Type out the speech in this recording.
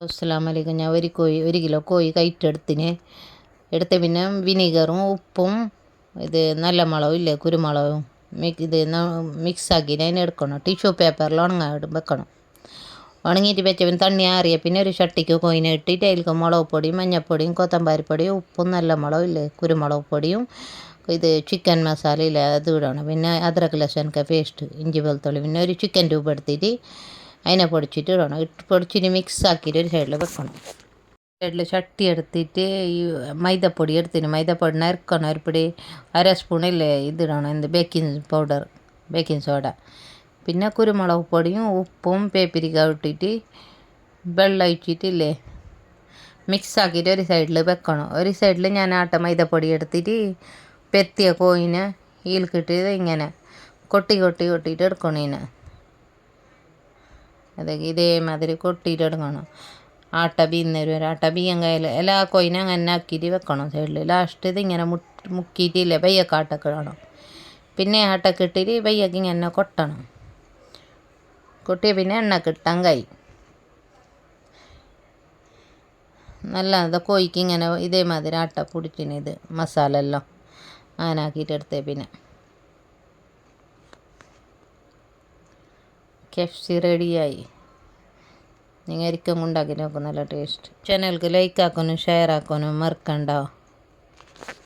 അസ്സലാമലൈക്കും. ഞാൻ ഒരു കിലോ കോഴി കയറ്റെടുത്തിന് എടുത്ത് പിന്നെ വിനീഗറും ഉപ്പും ഇത് നല്ല മുളകും ഇല്ലേ കുരുമുളകും മിക്സാക്കിയിട്ട് അതിനെ എടുക്കണം. ടിഷ്യൂ പേപ്പറിൽ ഉണങ്ങാൻ വെക്കണം. ഉണങ്ങിയിട്ട് വെച്ച പിന്നെ തണ്ണി ആറിയ പിന്നെ ഒരു ചട്ടിക്ക് കോഴിനെ ഇട്ടിട്ട് അതിലേക്ക് മുളക് പൊടിയും മഞ്ഞൾപ്പൊടിയും കൊത്തമ്പാരിപ്പൊടിയും ഉപ്പും നല്ല മുളകും ഇല്ലേ കുരുമുളക് പൊടിയും ഇത് ചിക്കൻ മസാല ഇല്ലേ അത് ഇടണം. പിന്നെ അദ്രക്ക് ലഹസൂൻ പേസ്റ്റ് ഇഞ്ചി വെളുത്തുള്ളി പിന്നെ ഒരു ചിക്കൻ ട്യൂബ് എടുത്തിട്ട് അതിനെ പൊടിച്ചിട്ട് ഇടണം. പൊടിച്ചിട്ട് മിക്സ് ആക്കിയിട്ട് ഒരു സൈഡിൽ വെക്കണം. സൈഡിൽ ചട്ടി എടുത്തിട്ട് ഈ മൈദപ്പൊടി എടുത്തിന് മൈദപ്പൊടി നരക്കണം. ഒരുപിടി അര സ്പൂണില്ലേ ഇതിടണം ബേക്കിംഗ് പൗഡർ ബേക്കിംഗ് സോഡ പിന്നെ കുരുമുളക് പൊടിയും ഉപ്പും പേപ്പരിക്ക ഇട്ടിട്ട് വെള്ളം ഒഴിച്ചിട്ടില്ലേ മിക്സ് ആക്കിയിട്ട് ഒരു സൈഡിൽ വെക്കണം. ഒരു സൈഡിൽ ഞാൻ മൈദപ്പൊടി എടുത്തിട്ട് പെത്തിയ കോഴിനെ ഈൽക്കിട്ട് ഇങ്ങനെ കൊട്ടിയിട്ട് എടുക്കണം. ഇതിനെ അതൊക്കെ ഇതേമാതിരി കൊട്ടിയിട്ട് എടുക്കണം. ആട്ട ബീയം കയ്യിൽ എല്ലാ കോയിനും അങ്ങനെ ആക്കിയിട്ട് വെക്കണം സൈഡിൽ. ലാസ്റ്റ് ഇതിങ്ങനെ മുക്കിയിട്ടില്ലേ ബയ്യക്കാട്ടൊക്കെ ഇടണം. പിന്നെ ആട്ടൊക്കെ ഇട്ടിട്ട് ബയ്യക്ക് ഇങ്ങനെ കൊട്ടണം. കൊട്ടിയ പിന്നെ എണ്ണ കിട്ടാൻ നല്ല കോഴിക്ക് ഇങ്ങനെ ഇതേമാതിരി ആട്ട പൊടിച്ചിന് ഇത് മസാല എല്ലാം അങ്ങനെ ആക്കിയിട്ട് എടുത്തേ പിന്നെ KFC റെഡിയായി. നിങ്ങൾ ഒരിക്കലും ഉണ്ടാക്കി നോക്കും. നല്ല ടേസ്റ്റ്. ചാനൽക്ക് ലൈക്ക് ആക്കാനും ഷെയർ ആക്കാനും മറക്കണ്ട.